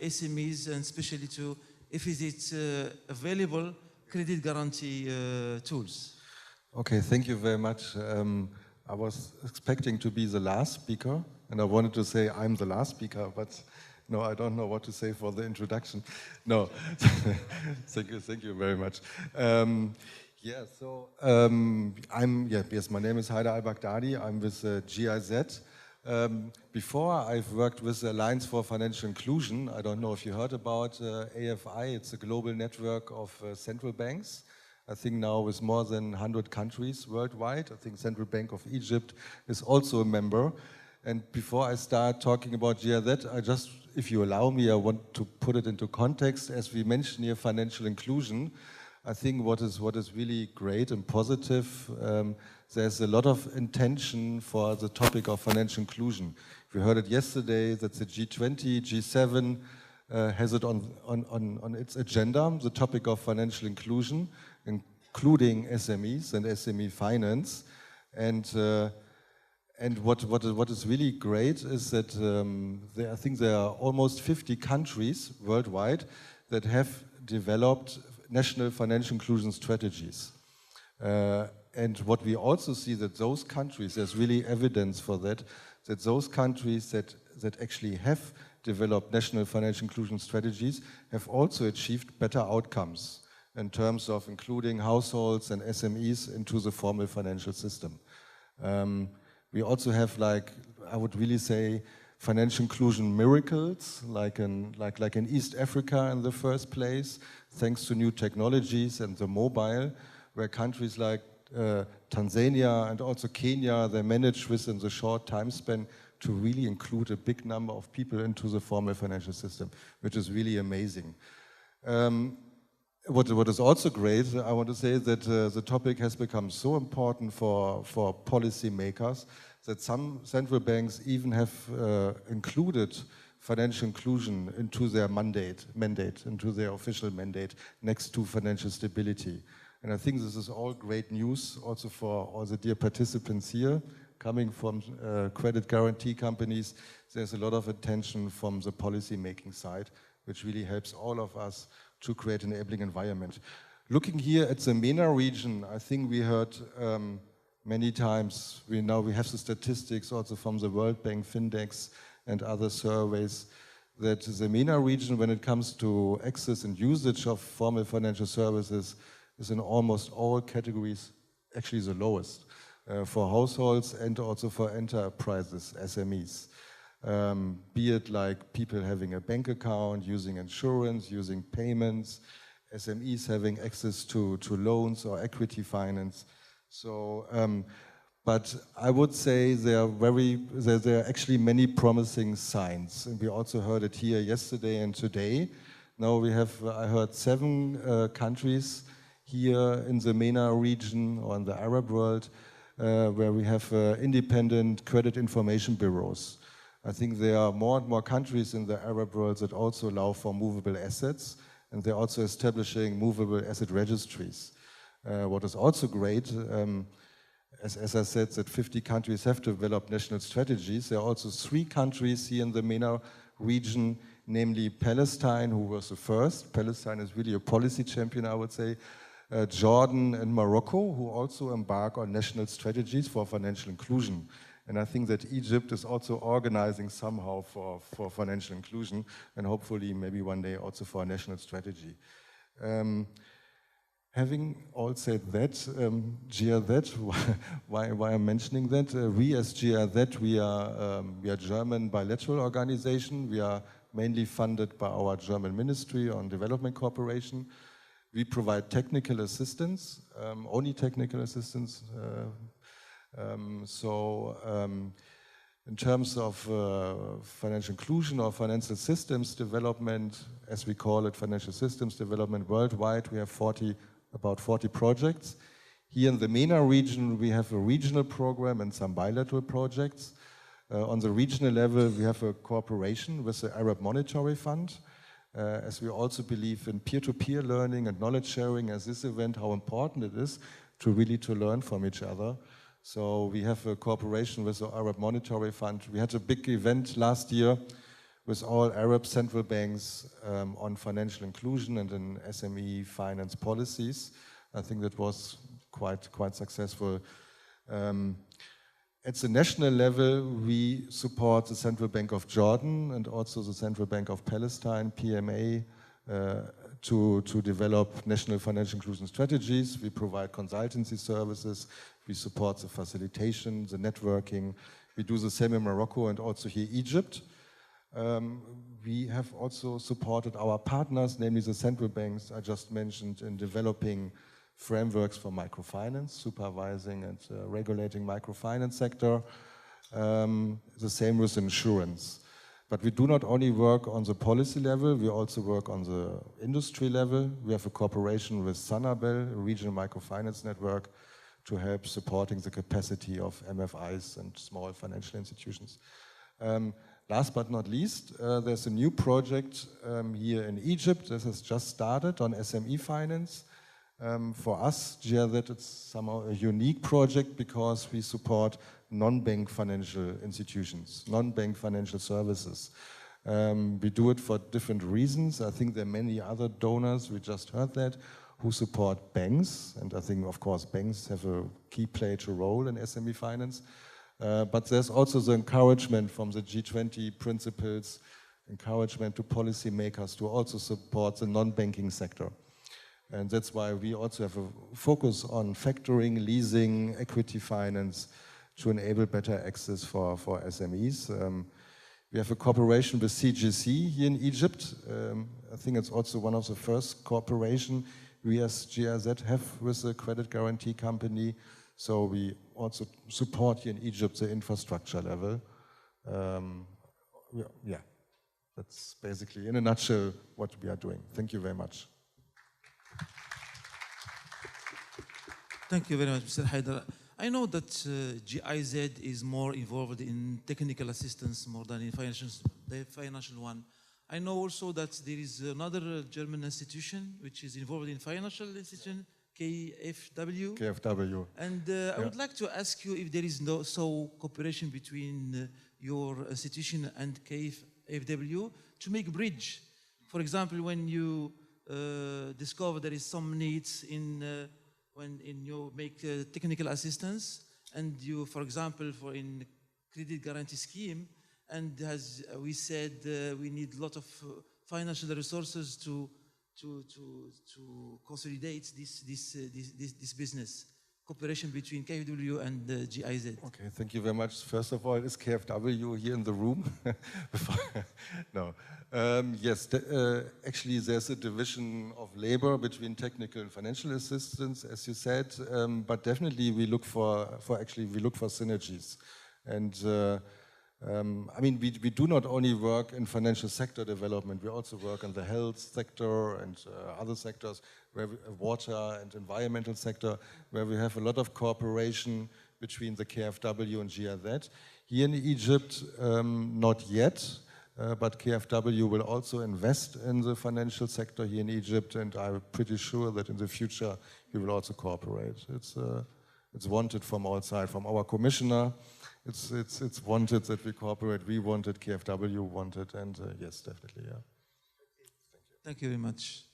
SMEs, and especially to, if it's available, credit guarantee tools. Okay, thank you very much. I was expecting to be the last speaker, and I wanted to say I'm the last speaker, but no, I don't know what to say for the introduction. No, thank you very much. Yes, my name is Haider Al-Baghdadi. I'm with GIZ. Before, I've worked with the Alliance for Financial Inclusion. I don't know if you heard about AFI. It's a global network of central banks. I think now with more than 100 countries worldwide. I think Central Bank of Egypt is also a member. And before I start talking about GIZ, if you allow me, I want to put it into context. As we mentioned here, financial inclusion. I think what is really great and positive, there's a lot of intention for the topic of financial inclusion. We heard it yesterday that the G20, G7 has it on its agenda, the topic of financial inclusion, including SMEs and SME finance. And what is really great is that I think there are almost 50 countries worldwide that have developed national financial inclusion strategies. And what we also see that those countries, there's really evidence for that those countries that actually have developed national financial inclusion strategies have also achieved better outcomes in terms of including households and SMEs into the formal financial system. We also have, I would really say, financial inclusion miracles, like in East Africa in the first place, thanks to new technologies and the mobile, where countries like Tanzania and also Kenya, they managed within the short time span to really include a big number of people into the formal financial system, which is really amazing. What is also great, I want to say that the topic has become so important for policymakers that some central banks even have included financial inclusion into their mandate, into their official mandate next to financial stability. And I think this is all great news also for all the dear participants here. Coming from credit guarantee companies, there's a lot of attention from the policy making side, which really helps all of us to create an enabling environment. Looking here at the MENA region, I think we heard many times, we have the statistics also from the World Bank, Findex, and other surveys, that the MENA region, when it comes to access and usage of formal financial services, is in almost all categories actually the lowest for households and also for enterprises, SMEs. Be it like people having a bank account, using insurance, using payments, SMEs having access to loans or equity finance. So, but I would say there are actually many promising signs, and we also heard it here yesterday and today. Now I heard 7 countries here in the MENA region or in the Arab world where we have independent credit information bureaus. I think there are more and more countries in the Arab world that also allow for movable assets, and they're also establishing movable asset registries. What is also great, as I said, that 50 countries have developed national strategies. There are also 3 countries here in the MENA region, namely Palestine, who was the first. Palestine is really a policy champion, I would say. Jordan and Morocco, who also embark on national strategies for financial inclusion. And I think that Egypt is also organizing somehow for financial inclusion, and hopefully maybe one day also for a national strategy. Having all said that, GIZ, why I'm mentioning that? We as GIZ, we are German bilateral organization. We are mainly funded by our German Ministry on Development Cooperation. We provide technical assistance, only technical assistance. In terms of financial inclusion or financial systems development, as we call it, financial systems development worldwide, we have about 40 projects. Here in the MENA region, we have a regional program and some bilateral projects. On the regional level, we have a cooperation with the Arab Monetary Fund, as we also believe in peer-to-peer learning and knowledge sharing as this event, how important it is to really learn from each other. So we have a cooperation with the Arab Monetary Fund. We had a big event last year with all Arab central banks on financial inclusion and in SME finance policies. I think that was quite successful. At the national level, we support the Central Bank of Jordan and also the Central Bank of Palestine, PMA, to develop national financial inclusion strategies. We provide consultancy services. We support the facilitation, the networking. We do the same in Morocco and also here Egypt. We have also supported our partners, namely the central banks I just mentioned, in developing frameworks for microfinance, supervising and regulating microfinance sector. The same with insurance. But we do not only work on the policy level, we also work on the industry level. We have a cooperation with Sanabel, a regional microfinance network, to help supporting the capacity of MFIs and small financial institutions. Last but not least, there's a new project here in Egypt. This has just started on SME finance. For us, GIZ, it's somehow a unique project because we support non-bank financial institutions, non-bank financial services. We do it for different reasons. I think there are many other donors, we just heard that, who support banks. And I think, of course, banks have a key played role in SME finance. But there's also the encouragement from the G20 principles, encouragement to policymakers to also support the non-banking sector. And that's why we also have a focus on factoring, leasing, equity finance to enable better access for SMEs. We have a cooperation with CGC here in Egypt. I think it's also one of the first cooperation we as GIZ have with a credit guarantee company. So we also support here in Egypt the infrastructure level. Yeah, that's basically in a nutshell what we are doing. Thank you very much. Thank you very much, Mr. Haider. I know that GIZ is more involved in technical assistance more than in the financial one. I know also that there is another German institution which is involved in financial institution, KfW. KfW. And I would like to ask you if there is cooperation between your institution and KfW to make bridge. For example, when you discover there is some needs when you make technical assistance, and you, for example, in credit guarantee scheme, and as we said, we need a lot of financial resources to consolidate this business. Cooperation between KfW and GIZ. Okay, thank you very much. First of all, is KfW here in the room? No. Yes, actually there's a division of labor between technical and financial assistance, as you said, but definitely we look for synergies. And I mean, we do not only work in financial sector development, we also work in the health sector and other sectors, where water and environmental sector, where we have a lot of cooperation between the KfW and GIZ. Here in Egypt, not yet, but KfW will also invest in the financial sector here in Egypt, and I'm pretty sure that in the future we will also cooperate. It's wanted from all sides, from our commissioner. It's wanted that we cooperate. We wanted, KfW wanted, and yes, definitely, yeah. Thank you very much.